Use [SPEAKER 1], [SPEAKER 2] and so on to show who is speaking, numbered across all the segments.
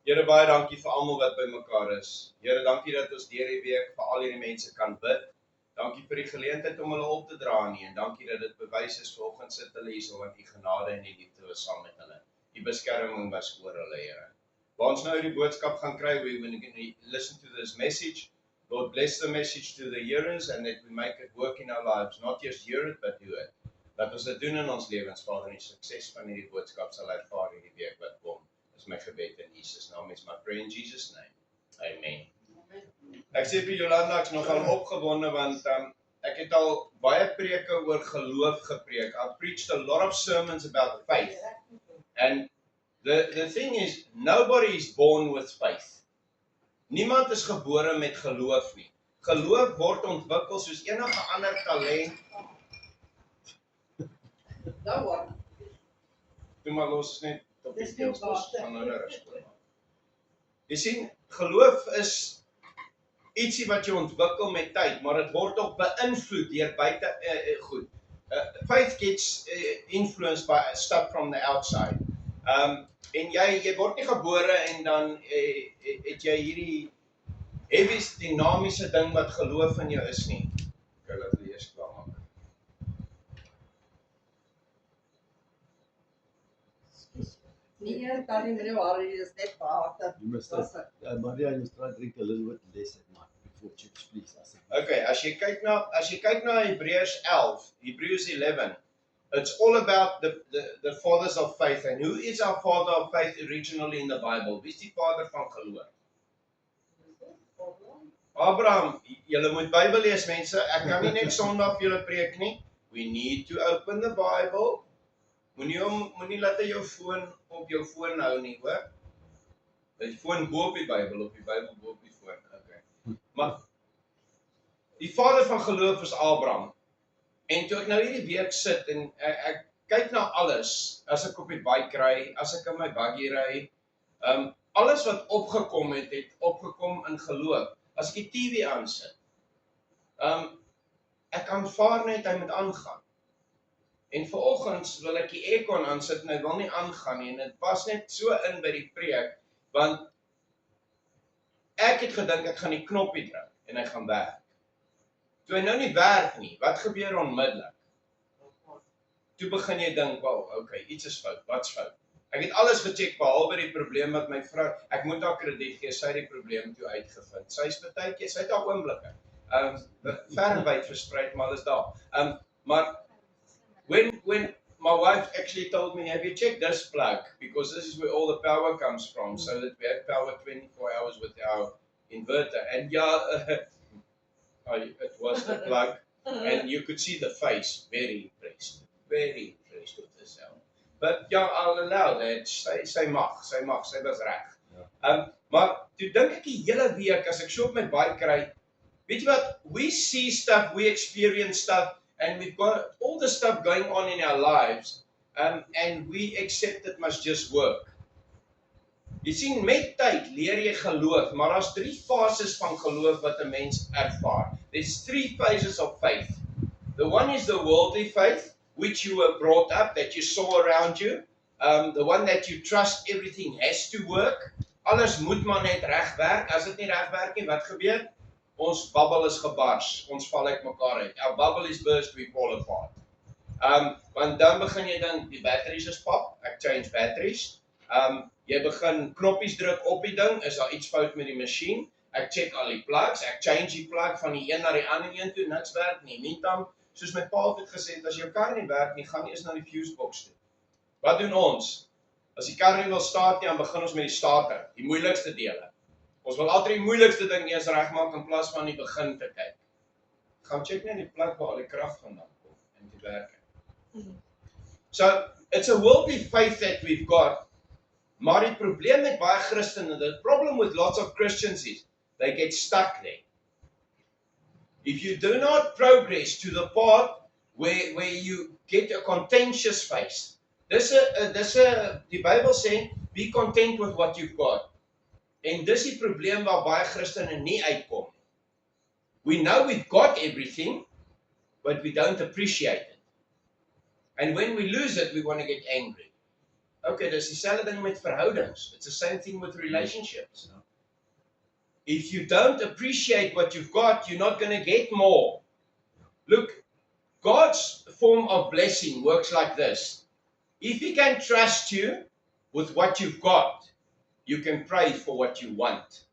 [SPEAKER 1] Here, baie dankie vir almal wat by mekaar is. Here, dankie dat ons deur die week vir al hierdie mense kan bid. Dankie vir die geleentheid om hulle op te dra nie en dankie dat dit bewys is vanoggend sit hulle hier so want die genade en die liefde was saam met hulle. Die beskerming was oor hulle, Here. Waar ons nou die boodskap gaan kry, we can listen to this message. Lord, bless the message to the hearers and that we make it work in our lives. Not just hear it, but do it. Dat ons dit doen in ons lewens, Vader, en die sukses van hierdie boodskap sal ervaar hierdie week wat kom. Dis my gebed in Jesus naam, is my prayer in Jesus name. Amen. Ek sê vir Jolanda, ek's nogal opgewonde want ek het al baie preke oor geloof gepreek. I've preached a lot of sermons about faith. And the thing is, nobody is born with faith. Niemand is gebore met geloof nie. Geloof word ontwikkel soos enige ander talent.
[SPEAKER 2] Nou wat?
[SPEAKER 1] Toe maar los net op die deelsbos van hulle rustig. Jy sien, geloof is ietsie wat jy ontwikkel met tyd, maar dit word ook beïnvloed deur buite goed. Faith gets influenced by stuff from the outside. En jy word nie gebore en dan het jy hierdie heavy dinamiese ding wat geloof in jou is nie. Okay, laat hulle eers klaar maak.
[SPEAKER 2] Nee, kan nie meer waar jy is net water.
[SPEAKER 3] You must Maria, you must try to drink a little bit less at night before church, please.
[SPEAKER 1] Okay, as jy kyk na Hebreërs 11, Hebrews 11, it's all about the fathers of faith. And who is our father of faith originally in the Bible? Wie is die vader van geloof? Abraham. Julle moet Bybel lees, mense. Ek kan nie net Sondag vir julle preek nie. We need to open the Bible. Moenie laat jy jou foon op jou foon hou nie, hoor? Die foon bo op die Bybel bo op die foon. Okay. Maar die vader van geloof is Abraham. En toe ek nou hierdie week sit en ek kyk na alles, as ek op die bike ry, as ek in my buggy ry, alles wat opgekom het opgekom in geloof. As ek die TV aansit, ek aanvaar net hy moet aangaan. En vanoggend wil ek die aircon aansit en hy wil nie aangaan nie en dit pas net so in by die preek, want ek het gedink ek gaan die knoppie druk en hy gaan werk. Toe hy nou nie werk nie, wat gebeur onmiddellik? Toe begin jy dink, wow, okay, iets is fout, wat's fout? Ek het alles gecheck behalwe die probleem met my vrou. Ek moet haar krediet gee, sy het die probleem toe uitgevind. Sy is partykeer, sy het haar oomblikke. Ver en wyd verspreid, maar alles daar. Maar when my wife actually told me, have you checked this plug? Because this is where all the power comes from, so that we have power 24 hours with our inverter. And it was the plug, and you could see the face, very impressed with herself. But I'll allow that, sy mag, sy was reg. Maar toe dink ek die hele week, as ek so op my bike ry, weet jy wat, we see stuff, we experience stuff, and we've got all the stuff going on in our lives, and we accept it must just work. Jy sien, met tyd leer jy geloof, maar daar's 3 fases van geloof wat 'n mens ervaar. There's 3 phases of faith. The one is the worldly faith, which you were brought up, that you saw around you. The one that you trust everything has to work. Alles moet maar net reg werk. As dit nie reg werk nie, wat gebeur? Ons bubble is gebars. Ons val uit mekaar uit. Our bubble is burst, we fall apart. Want dan begin jy dink, die batteries is pap, ek change batteries. Jy begin knoppies druk op die ding, is daar iets fout met die masjien? Ek check al die plugs, ek change die plug van die een na die ander een toe, niks werk nie. Meantime, soos my pa het gesê, as jou kar nie werk nie, gaan eers na die fuse box toe. Wat doen ons? As die kar nie wil start nie, dan begin ons met die starter, die moeilikste dele. Ons wil altyd die moeilikste ding eers regmaak in plaas van die begin te kyk. Gaan check net die plug waar al die krag vandaan kom en die werk. So, it's a worldly faith that we've got. Maar die probleem met baie Christene, the problem with lots of Christians is, they get stuck there. If you do not progress to the part where you get a contentious faith, die Bybel sê, be content with what you've got. En dis die probleem waar baie Christene nie uitkom. We know we've got everything, but we don't appreciate it. And when we lose it, we want to get angry. Okay, dis dieselfde ding met verhoudings. It's the same thing with relationships. If you don't appreciate what you've got, you're not going to get more. Look, God's form of blessing works like this. If He can trust you with what you've got, you can pray for what you want.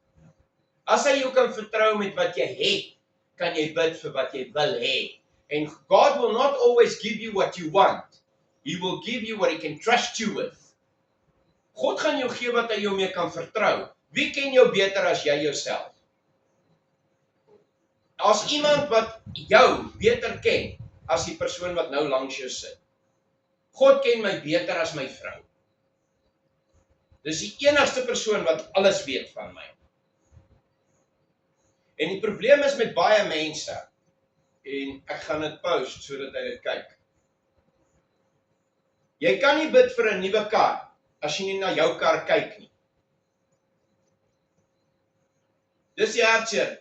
[SPEAKER 1] As hy jou kan vertrou met wat jy het, kan jy bid vir wat jy wil hê. And God will not always give you what you want. He will give you what He can trust you with. God gaan jou gee wat hy jou mee kan vertrou. Wie ken jou beter as jy jouself? As iemand wat jou beter ken as die persoon wat nou langs jou sit. God ken my beter as my vrou. Dis die enigste persoon wat alles weet van my. En die probleem is met baie mense, en ek gaan dit post sodat hy dit kyk. Jy kan nie bid vir 'n nuwe kar as jy nie na jou kar kyk nie. Dis die hartseer.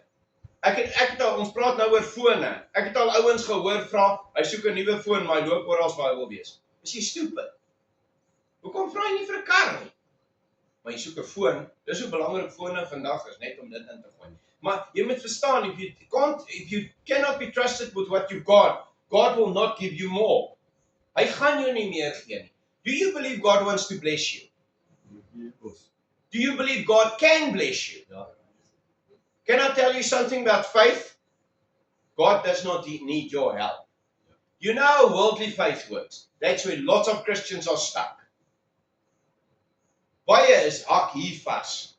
[SPEAKER 1] Ons praat nou oor fone. Ek het al ouens gehoor vra, hy soek 'n nuwe foon, maar hy loop oral waar hy wil wees. Is jy stupid? Hoekom vra jy nie vir 'n kar nie? Maar jy soek 'n foon. Dis hoe belangrik fone vandag is, net om dit in te gooi. Maar jy moet verstaan, if you cannot be trusted with what you've got, God will not give you more. Hy gaan jou nie meer gee nie. Do you believe God wants to bless you? Do you believe God can bless you?
[SPEAKER 3] Ja.
[SPEAKER 1] Can I tell you something about faith? God does not need your help. You know how worldly faith works. That's where lots of Christians are stuck. Baie is hak hier vas.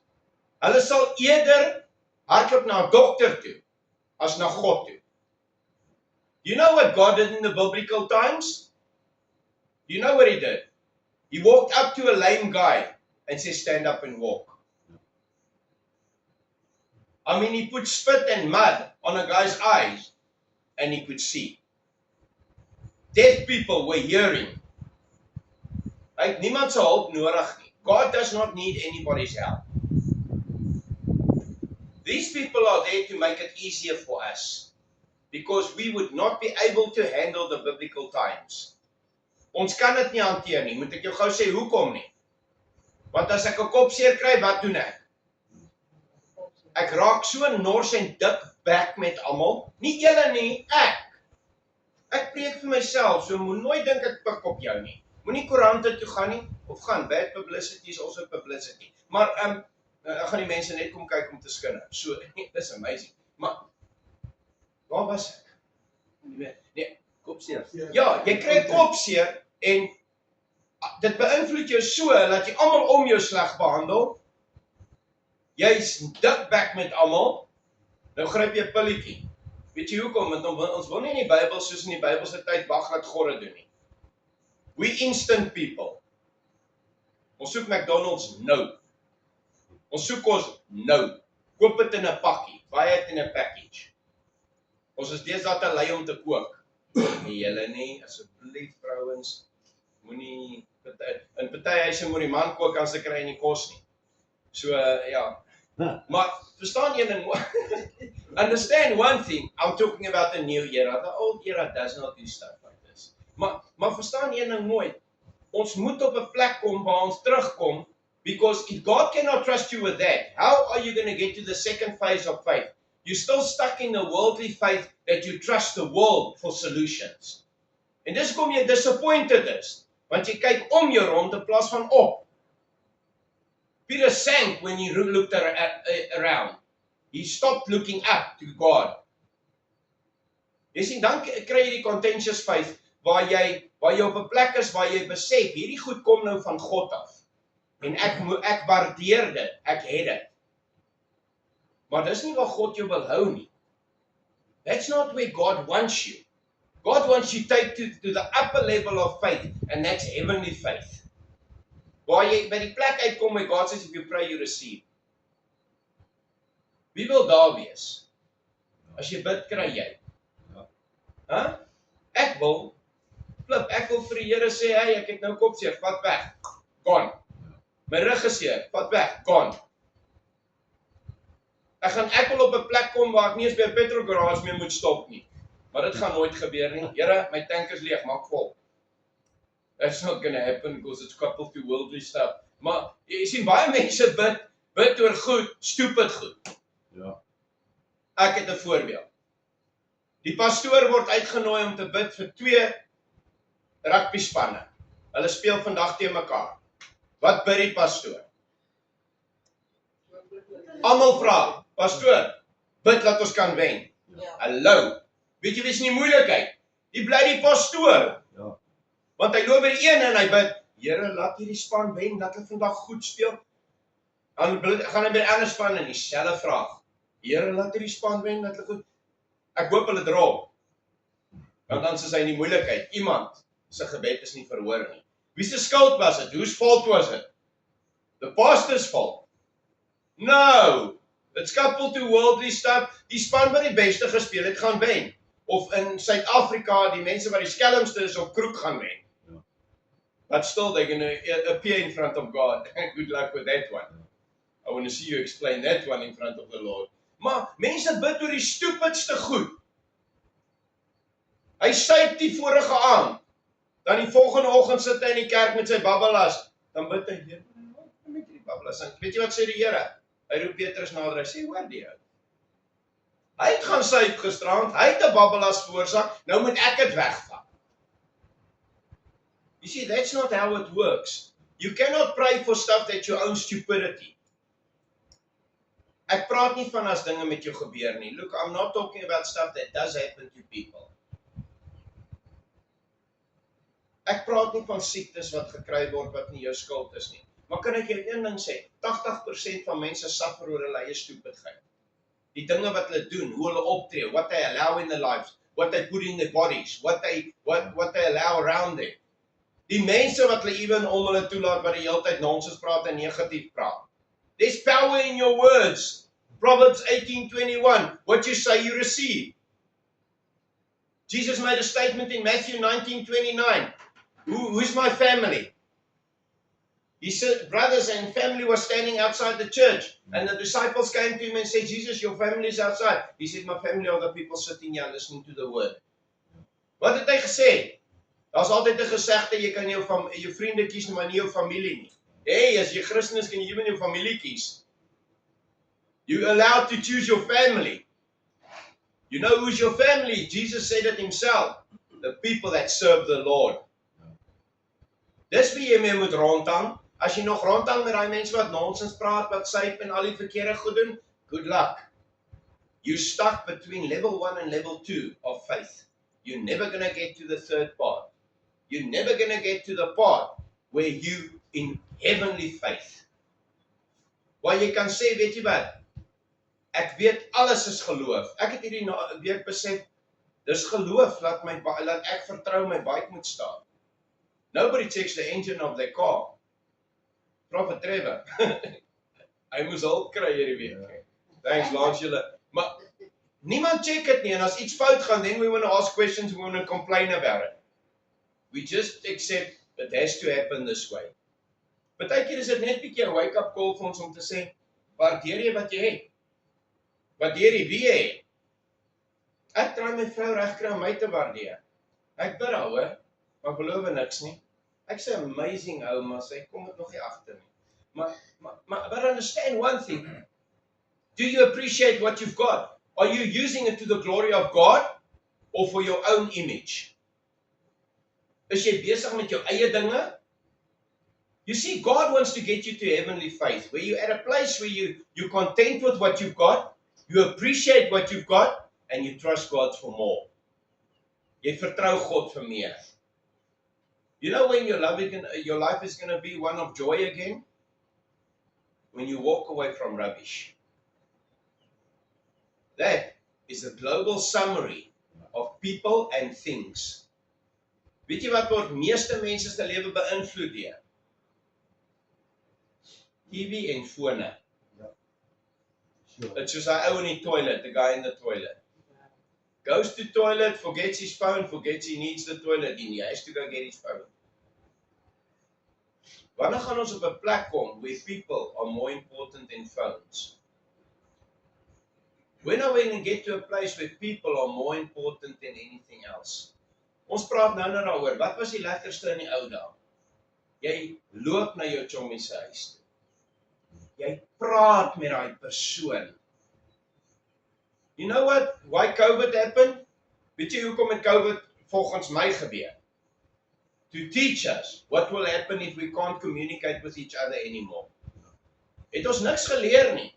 [SPEAKER 1] Hulle sal eerder hardloop na 'n dokter toe as na God toe. You know what God did in the biblical times? You know what He did? He walked up to a lame guy and said, stand up and walk. I mean, He put spit and mud on a guy's eyes and he could see. Deaf people were hearing. Hy het niemand se hulp nodig nie. God does not need anybody's help. These people are there to make it easier for us, because we would not be able to handle the biblical times. Ons kan dit nie hanteer nie. Moet ek jou gou sê hoekom nie? Want as ek 'n kopseer kry, wat doen ek? Ek raak so nors en dik bek met almal. Nie julle nie, ek. Ek preek vir myself, so moet nooit dink ek pik op jou nie. Moenie koerante toe gaan nie, of gaan. Bad publicity is also publicity. Maar ek gaan die mense net kom kyk om te skinder. So, dis amazing. Maar, waar was ek? Nee,
[SPEAKER 3] Kopseer.
[SPEAKER 1] ja, jy kry kopseer en dit beïnvloed jou so, dat jy almal om jou sleg behandel. Jy's dikbek met almal. Nou gryp jy 'n pilletjie. Weet jy hoekom? Want ons wil nie in die Bybel, soos in die Bybel se tyd, wag dat God dit doen nie. We instant people. Ons soek McDonald's nou. Ons soek ons nou. Koop dit in 'n pakkie. Buy it in a package. Ons is deesdae te lui om te kook. Nee, julle nie, asseblief vrouens, moenie in party huise moet die man kook as hy kry nie kos nie. So ja. Maar verstaan een ding. Understand one thing. I'm talking about the new era. The old era does not do stuff like this. Maar verstaan een ding mooi. Ons moet op 'n plek kom waar ons terugkom, because if God cannot trust you with that, how are you going to get to the second phase of faith? You're still stuck in the worldly faith that you trust the world for solutions. En dis kom jy disappointed is, want jy kyk om jou rond in plaas van op. Peter sank when he looked around. He stopped looking up to God. Jy sien, dan kry jy die contentious faith, waar jy op 'n plek is waar jy besef, hierdie goed kom nou van God af. En ek waardeer dit, ek het dit. Maar dis nie waar God jou wil hou nie. That's not where God wants you. God wants you to take to the upper level of faith, and that's heavenly faith. Waar jy by die plek uitkom where God says, if you pray, you receive. Wie wil daar wees? As jy bid, kry jy. Huh? Ek wil vir die Here sê, hey, ek het nou kopseer, vat weg. Gone. My rug is seer, vat weg, gone. Ek wil op 'n plek kom waar ek nie eens by 'n petrol garage meer moet stop nie. Maar dit gaan nooit gebeur nie. Here, my tank is leeg, maak vol. That's not going to happen because it's coupled to worldly stuff. Maar jy sien baie mense bid oor goed, stupid goed.
[SPEAKER 3] Ja.
[SPEAKER 1] Ek het 'n voorbeeld. Die pastoor word uitgenooi om te bid vir 2 rugby spanne. Hulle speel vandag teen mekaar. Wat bid die pastoor? Almal vra, pastoor, bid dat ons kan wen.
[SPEAKER 2] Ja.
[SPEAKER 1] Hallo. Weet jy wie is in die moeilikheid? Die bly die pastoor.
[SPEAKER 3] Ja.
[SPEAKER 1] Want hy loop by die een en hy bid, Here, laat hierdie span wen, laat hulle vandag goed speel. Dan gaan hy by die ander span en dieselfde vraag. Here, laat hierdie span wen, laat hulle goed. Ek hoop hulle draw. Want dan is hy in die moeilikheid. Iemand se gebed is nie verhoor nie. Wie se skuld was dit? Whose fault was it? The pastor's fault. No. It's coupled to worldly stuff. Die span wat die beste gespeel het, gaan wen. Of in Suid-Afrika, die mense wat die skelmste is op kroeg gaan wen.
[SPEAKER 3] Ja.
[SPEAKER 1] But still they're going to appear in front of God. Good luck with that one. I want to see you explain that one in front of the Lord. Maar mense bid oor die stupidste goed. Hy syp die vorige aand. Dan die volgende oggend sit hy in die kerk met sy babbelas. Dan bid hy, Here, met die babbelas. En weet jy wat sê die Here? Hy roep Petrus nader, hy sê, hoor die ou. Hy het gaan syp gisterand, hy het 'n babbelas veroorsaak, nou moet ek dit wegvat. You see, that's not how it works. You cannot pray for stuff that's your own stupidity. Ek praat nie van as dinge met jou gebeur nie. Look, I'm not talking about stuff that does happen to people. Ek praat nie van siektes wat gekry word wat nie jou skuld is nie. Maar kan ek jou een ding sê, 80% van mense suffer oor hulle eie stupidheid. Die dinge wat hulle doen, hoe hulle optree, what they allow in their lives, what they put in their bodies, what they allow around them. Die mense wat hulle even om hulle toelaat wat die hele tyd nonsens praat en negatief praat. There's power in your words. Proverbs 18:21. What you say, you receive. Jesus made a statement in Matthew 19:29. Who's my family? His brothers and family were standing outside the church. And the disciples came to him and said, Jesus, your family is outside. He said, my family are the people sitting here listening to the word. Wat het hy gesê? Daar's altyd 'n gesegde, jy kan jou vriende kies, maar nie jou familie nie. Hey, as jy Christen is, kan jy ewen jou familie kies. You're allowed to choose your family. You know who's your family? Jesus said it himself. The people that serve the Lord. Dis wie jy mee moet rondhang. As jy nog rondhang met daai mense wat nonsens praat, wat syp en al die verkeerde goed doen, good luck. You're stuck between level 1 and level 2 of faith. You're never going to get to the third part. You're never going to get to the part where you in heavenly faith. Waar jy kan sê, weet jy wat? Ek weet alles is geloof. Ek het hierdie week besef, dis geloof, laat ek vertrou my bike moet staan. Nobody checks the engine of their car. Prophet Trevor. Hy moes hulp kry hierdie week. Thanks, Lance julle. Maar niemand check dit nie en as iets fout gaan, then we want to ask questions, we want to complain about it. We just accept it has to happen this way. Partykeer is dit net 'n bietjie 'n wake-up call vir ons om te sê, waardeer jy wat jy het? Waardeer jy wie jy het? Ek try my vrou regkry om my te waardeer. Ek bid haar, hoor, maar beloof niks nie. Ek sê amazing ou, maar sy kom dit nog nie agter nie. But understand one thing. Do you appreciate what you've got? Are you using it to the glory of God or for your own image? Is jy besig met jou eie dinge? You see, God wants to get you to heavenly faith, where you're at a place where you're content with what you've got, you appreciate what you've got, and you trust God for more. Jy vertrou God vir meer. You know when your life is going to be one of joy again? When you walk away from rubbish. That is a global summary of people and things. Weet jy wat word meeste mense se lewe beïnvloed deur? TV en fone.
[SPEAKER 3] Sure.
[SPEAKER 1] It's soos hy ou in die toilet, the guy in the toilet. Goes to toilet, forgets his phone, forgets he needs the toilet. He has to go get his phone. Wanneer gaan ons op 'n plek kom where people are more important than phones? When are we going to get to a place where people are more important than anything else? Ons praat nou daaroor, wat was die lekkerste in die ou dae? Jy loop na jou chommie se huis toe. Jy praat met daai persoon. You know what? Why COVID happened? Weet jy hoekom het COVID volgens my gebeur? To teach us what will happen if we can't communicate with each other anymore. Het ons niks geleer nie.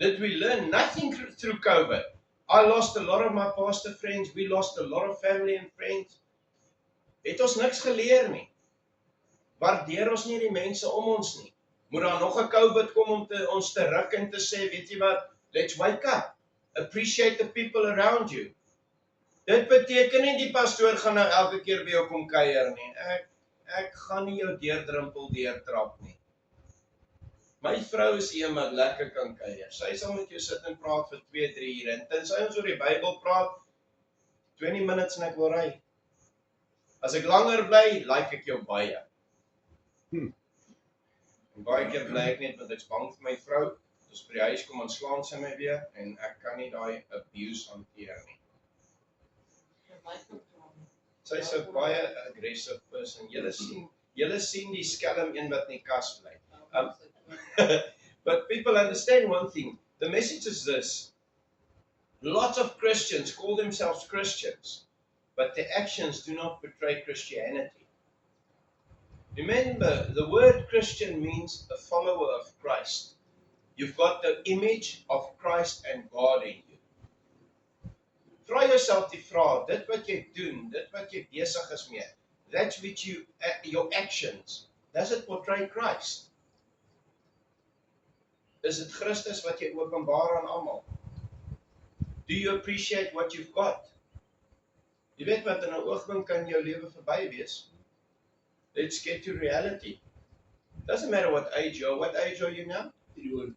[SPEAKER 1] Did we learn nothing through COVID? I lost a lot of my pastor friends, we lost a lot of family and friends. Het ons niks geleer nie. Waardeer ons nie die mense om ons nie. Moet daar nog 'n COVID kom om ons te ruk en te sê, weet jy wat, let's wake up. Appreciate the people around you. Dit beteken nie die pastoor gaan nou elke keer by jou kom kuier nie. Ek gaan nie jou deurdrimpel deurtrap nie. My vrou is een wat lekker kan kuier. Sy sal met jou sit en praat vir 2-3 ure. En tensy ons oor die Bybel praat, 20 minutes en ek wil ry. As ek langer bly, like ek jou baie. En baie keer bly ek net want ek's bang vir my vrou. As by die huis kom en slaan sy my weer en ek kan nie daai abuse hanteer nie. Sy's 'n baie aggressive person. Julle sien die skelm een wat in die kas bly. But people understand one thing. The message is this. Lots of Christians call themselves Christians, but their actions do not portray Christianity. Remember, the word Christian means a follower of Christ. You've got the image of Christ and God in you. Vra jouself die vraag, dit wat jy doen, dit wat jy besig is mee, that's which your actions, does it portray Christ? Is dit Christus wat jy openbaar aan almal? Do you appreciate what you've got? Jy weet wat, in 'n oogwink kan jou lewe verby wees. Let's get to reality. Doesn't matter what age you are. What age are you now? 31.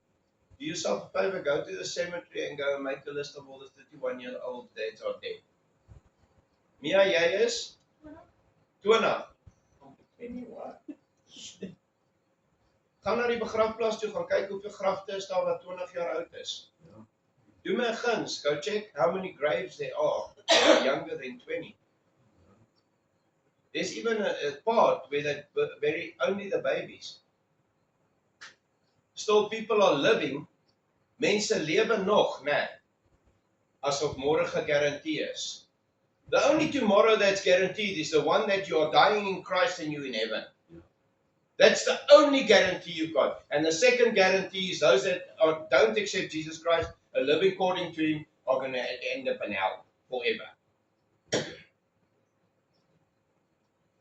[SPEAKER 1] Do yourself a favor, go to the cemetery and go and make a list of all the 31-year-old that are dead. Mia, jy is? 20. Gaan na die begrafplaas toe, gaan kyk hoeveel grafte is daar wat 20 jaar oud is. Ja. Do me a guns, go check how many graves there are younger than 20. There's even a part where they bury only the babies. Still people are living, mense lewe nog, né? Asof môre gegarandeer is. The only tomorrow that's guaranteed is the one that you are dying in Christ and you in heaven. That's the only guarantee you've got. And the second guarantee is those that don't accept Jesus Christ, are living according to Him, are going to end up in hell forever.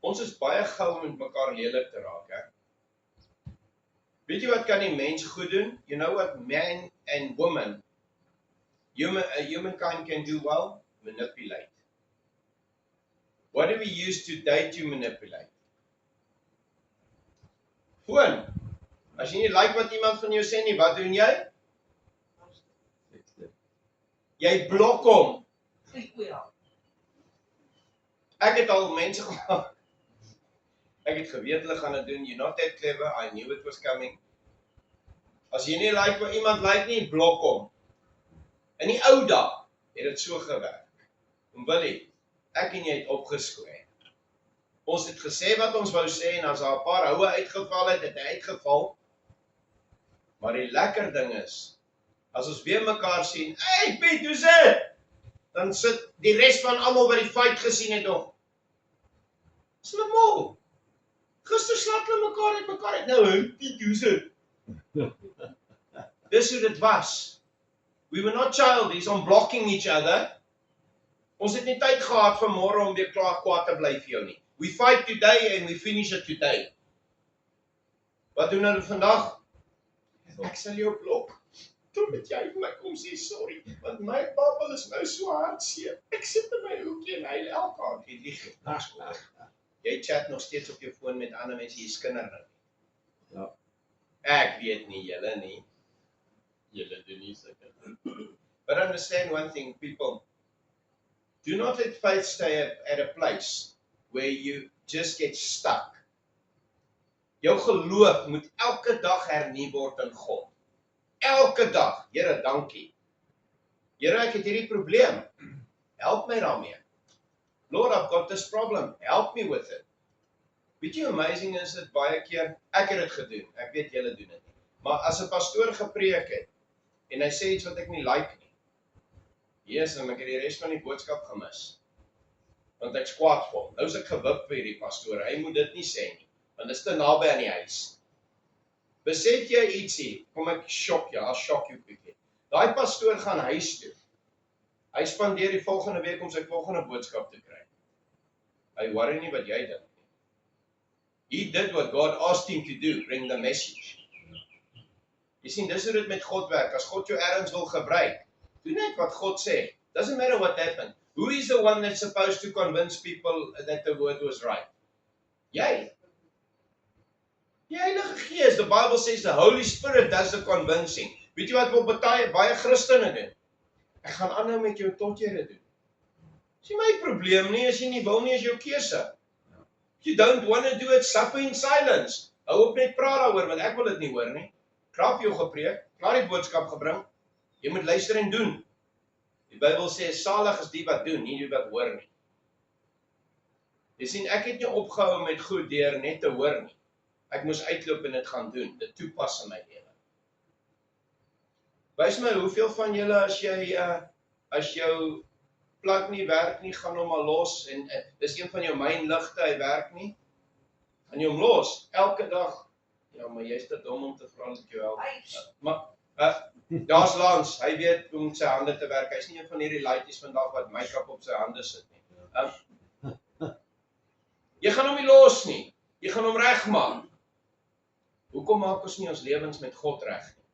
[SPEAKER 1] Ons is baie gou met mekaar lelik te raak, hè? Weet jy wat kan die mens goed doen? You know what man and woman, humankind can do well? Manipulate. What do we use today to manipulate? Foon. As jy nie like wat iemand van jou sê nie, wat doen jy? Jy blok hom. Ek het al mense gehad. Ek het geweet hulle gaan dit doen. You're not that clever. I knew it was coming. As jy nie like wat iemand like nie, blok hom. In die ou dae het dit so gewerk. En Willie, ek en jy het opgeskoei. Ons het gesê wat ons wou sê en as daar 'n paar houe uitgeval het, het hy uitgeval. Maar die lekker ding is, as ons weer mekaar sien, "Hey Piet, hoe's dit?" Dan sit die res van almal wat die fight gesien het nog. Dis normaal. Gister slap hulle mekaar uit nou, "Hey Piet, hoe's dit?" Dis hoe dit was. We were not childish on blocking each other. Ons het nie tyd gehad vir môre om weer klaar kwaad te bly vir jou nie. We fight today and we finish it today. Wat doen hulle vandag? Ek sal jou blok. Toe met jy vir my kom sê sorry, want my pappa is nou so hartseer. Ek sit in my hoekie en hy elke aand het lieg. Jy chat nog steeds op jou foon met ander mense, jy's kinderlik. Ja. Ek weet nie, julle nie. Julle doen nie sulke. But understand one thing, people. Do not let faith stay at a place where you just get stuck. Jou geloof moet elke dag hernie word in God. Elke dag. Here, dankie. Here, ek het hierdie probleem. Help my daarmee. Lord, I've got this problem. Help me with it. Weet jy, amazing is dit baie keer, ek het dit gedoen, ek weet julle doen dit nie. Maar as 'n pastoor gepreek het, en hy sê iets wat ek nie like nie, Jesus, en ek het die res van die boodskap gemis, want ek's kwaad vir hom. Nou is ek gewip vir hierdie pastoor, hy moet dit nie sê nie, want dit is te naby aan die huis. Besef jy ietsie, kom ek shock jou, I'll shock you bietjie. Daai pastoor gaan huis toe. Hy spandeer die volgende week om sy volgende boodskap te kry. Hy worry nie wat jy dink. He did what God asked him to do, bring the message. Jy sien, dis hoe dit met God werk. As God jou ergens wil gebruik, doen net wat God sê. Doesn't matter what happened. Who is the one that's supposed to convince people that the word was right? Jy. Die Heilige Gees, the Bible says the Holy Spirit does the convincing. Weet jy wat wil baie Christene doen? Ek gaan aanhou met jou tot jy dit doen. Dis nie my probleem nie, as jy nie wil nie, is jou keuse. If you don't want to do it, suffer in silence. Hou op net praat daaroor, want ek wil dit nie hoor nie. Klaar vir jou gepreek, klaar die boodskap gebring. Jy moet luister en doen. Die Bybel sê, salig is die wat doen, nie die wat hoor nie. Jy sien, ek het nie opgehou met goed deur net te hoor nie. Ek moes uitloop en dit gaan doen, dit toepas in my lewe. Wys my, hoeveel van julle as jou plug nie werk nie, gaan hom al los, en dis een van jou mynligte, hy werk nie, gaan jy hom los, elke dag. Ja, maar jy is te dom om te vra dat jou help. Maar, daar's Lans, hy weet hoe om sy hande te werk, hy is nie een van hierdie laities vandag wat make-up op sy hande sit nie. Jy gaan hom nie los nie, jy gaan hom regmaak. Hoekom maak ons nie ons lewens met God reg nie?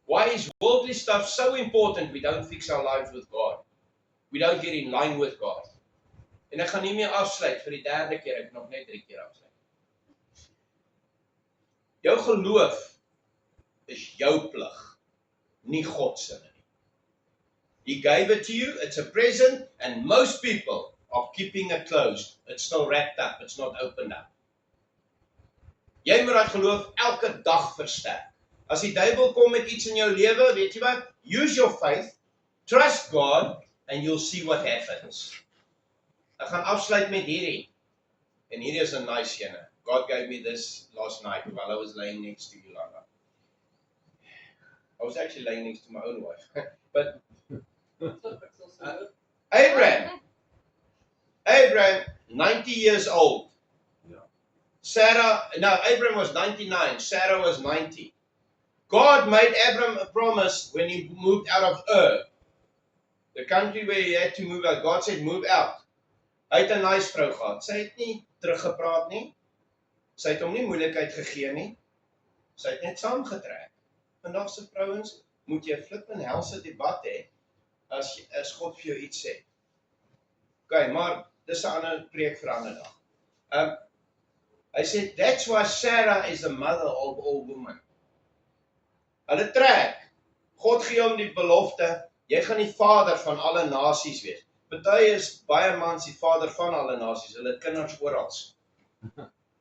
[SPEAKER 1] Why is worldly stuff so important we don't fix our lives with God? We don't get in line with God. En ek gaan nie meer afsluit vir die derde keer, ek nog net 3 keer afsluit. Jou geloof is jou plig, nie God se nie. He gave it to you, it's a present, and most people are keeping it closed. It's still wrapped up, it's not opened up. Jy moet daai geloof elke dag versterk. As die duiwel kom met iets in jou lewe, weet jy wat? Use your faith, trust God, and you'll see what happens. Ek gaan afsluit met hierdie. En hierdie is 'n nice ene. God gave me this last night while I was laying next to Yolanda. I was actually laying next to my own wife. But Abraham, 90 years old. Abraham was 99, Sarah was 90. God made Abraham a promise when he moved out of Ur, the country where he had to move out. God said, move out. Hy het 'n nice vrou gehad. Sy het nie teruggepraat nie. Sy het hom nie moeilikheid gegee nie. Sy het net saamgetrek. Vandag se vrouens moet jy 'n flippin helse debat hê as God vir jou iets sê. Okay, maar dis 'n ander preek vir 'n ander dag. Hy sê, that's why Sarah is the mother of all women. Hulle trek. God gee hom die belofte, jy gaan die vader van alle nasies wees. Party is baie mans die vader van alle nasies, hulle het kinders oral.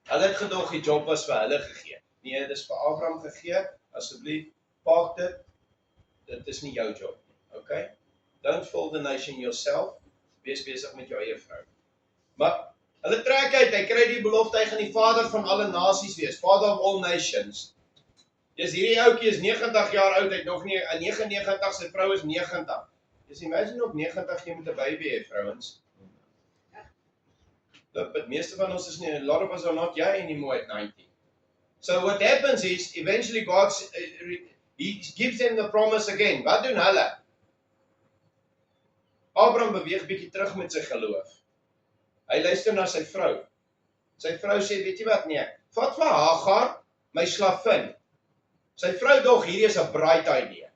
[SPEAKER 1] Hulle het gedog die job was vir hulle gegee. Nee, dit is vir Abraham gegee, asseblief, pak dit, dit is nie jou job nie, okay? Don't fool the nation yourself, wees besig met jou eie vrou. Maar, hulle trek uit, hy kry die belofte, hy gaan die vader van alle nasies wees, father of all nations. Dis hierdie oukie is 90 jaar oud, hy het nog nie, 99, sy vrou is 90. Dis imagine op 90 jy met 'n baby hê, vrouens. But meeste van ons is nie, a lot of us are not young anymore at 90. So what happens is, eventually God, he gives them the promise again. Wat doen hulle? Abraham beweeg bietjie terug met sy geloof. Hy luister na sy vrou. Sy vrou sê, weet jy wat, nee, vat vir Hagar, my slavin. Sy vrou dog, hierdie is 'n bright idea.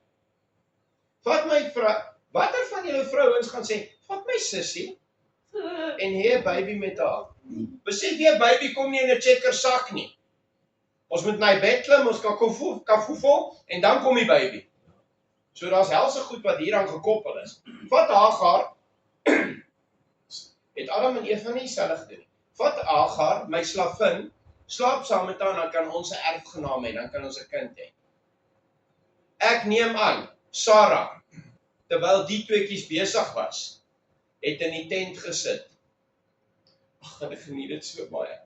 [SPEAKER 1] Vat my vrou, watter van julle vrouens gaan sê, vat my sussie, en hê 'n baby met haar. Besef jy, 'n baby kom nie in 'n checker sak nie. Ons moet na die bed klim, ons kan kafoefel, en dan kom die baby. So daar's helse goed wat hieraan gekoppel is. Vat Hagar, het Adam en Eva nie dieselfde gedoen nie. Vat Hagar, my slavin, slaap saam met haar, dan kan ons 'n erfgenaam hê, dan kan ons 'n kind hê. Ek neem aan, Sarah, terwyl die tweeetjies besig was, het in die tent gesit. Ag, ek geniet dit so baie.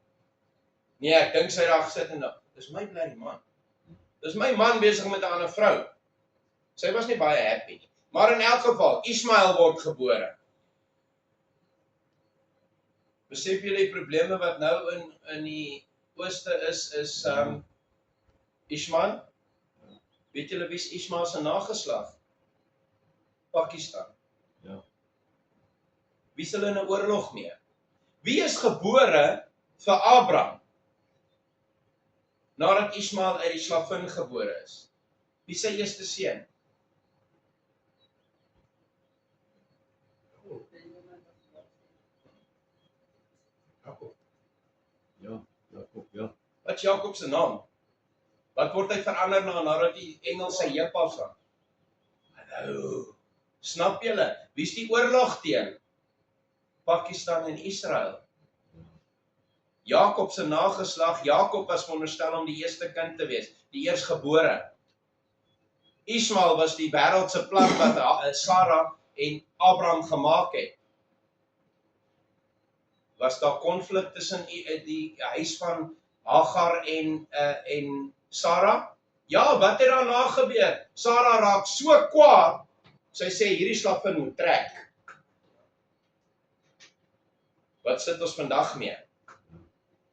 [SPEAKER 1] Nee, ek dink sy daar gesit en dis my bloody man. Dis my man besig met 'n ander vrou. Sy was nie baie happy nie. Maar in elk geval, Ismael word gebore. Besef julle die probleme wat nou in die ooste is Ismael? Weet julle wie is Ismael se nageslag? Pakistan.
[SPEAKER 3] Ja.
[SPEAKER 1] Wie is hulle in 'n oorlog mee? Wie is gebore vir Abraham? Nadat Ismael uit die slavin gebore is. Wie is sy eerste seun? Jakob.
[SPEAKER 3] Ja, Jakob, ja.
[SPEAKER 1] Wat is Jakob se naam? Wat word hy verander nadat die engel sy heup afslaan? Hallo. Snap julle? Wie is die oorlog teen? Pakistan en Israel. Jakob se nageslag, Jakob was veronderstel om die eerste kind te wees, die eersgebore. Ismael was die wêreld se plan wat Sarah en Abraham gemaak het. Was daar konflik tussen die huis van Hagar en Sarah? Ja, wat het daarna gebeur? Sarah raak so kwaad, sy sê hierdie slavin moet trek. Wat sit ons vandag mee?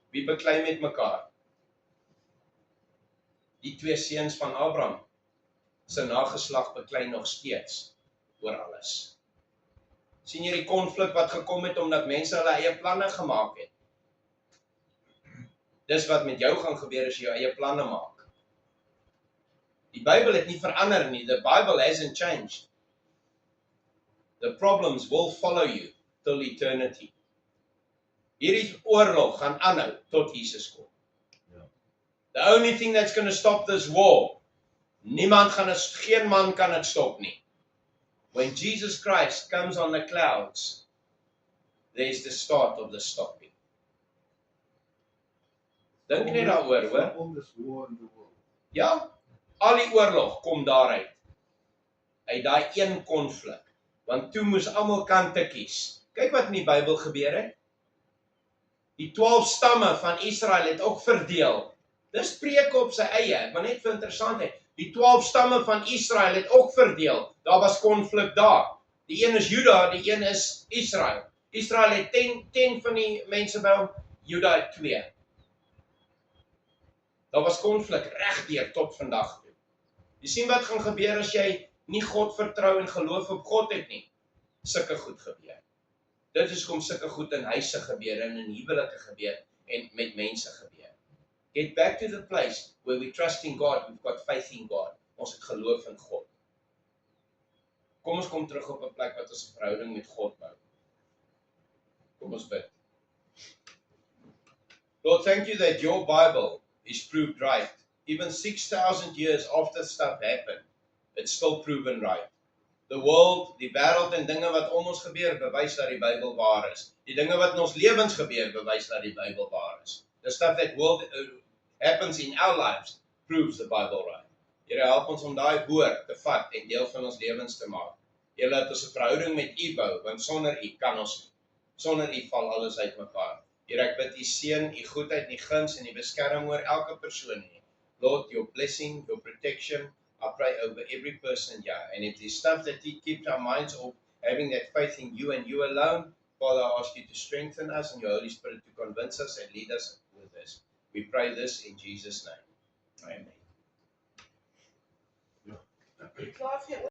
[SPEAKER 1] Wie beklei met mekaar? Die twee seuns van Abraham se nageslag beklei nog steeds oor alles. Sien jy die konflik wat gekom het omdat mense hulle eie planne gemaak het? Dis wat met jou gaan gebeur as jy jou eie planne maak. Die Bybel het nie verander nie. The Bible hasn't changed. The problems will follow you till eternity. Hierdie oorlog gaan aanhou tot Jesus kom.
[SPEAKER 3] Ja.
[SPEAKER 1] The only thing that's going to stop this war, geen man kan dit stop nie. When Jesus Christ comes on the clouds, there's the start of the stopping. Dink net daaroor, hoor.
[SPEAKER 3] All this war in the world.
[SPEAKER 1] Ja, al die oorlog kom daaruit. Uit daai een konflik. Want toe moes almal kante kies. Kyk wat in die Bybel gebeur het. Die 12 stamme van Israel het ook verdeel. Dis preke op sy eie, maar net vir interessantheid. Die 12 stamme van Israel het ook verdeel. Daar was konflik daar. Die een is Juda, die een is Israel. Israel het 10 van die mense by hom, Juda het 2. Daar was konflik regdeur tot vandag toe. Jy sien wat gaan gebeur as jy nie God vertrou en geloof op God het nie. Sulke goed gebeur. Dit is kom sulke goed in huise gebeur en in huwelike gebeur en met mense gebeur. Get back to the place where we trust in God, we've got faith in God. Ons het geloof in God. Kom ons kom terug op 'n plek wat ons 'n verhouding met God bou. Kom ons bid. Lord, thank you that your Bible is proved right. Even 6,000 years after stuff happened, it's still proven right. The world, die wêreld en dinge wat om ons gebeur, bewys dat die Bybel waar is. Die dinge wat in ons lewens gebeur, bewys dat die Bybel waar is. The stuff that happens in our lives proves the Bible right. Here, help ons om daai woord te vat en deel van ons lewens te maak. Here, laat ons 'n verhouding met U bou, want sonder U kan ons nie. Sonder U val alles uitmekaar. Here, ek bid U seën, U goedheid, U guns en U beskerming oor elke persoon hier. Lord, your blessing, your protection, I pray over every person here. And if there's stuff that keeps our minds off having that faith in you and you alone, Father, I ask you to strengthen us and your Holy Spirit to convince us and lead us with this. We pray this in Jesus' name. Amen.
[SPEAKER 2] Klaar vir jou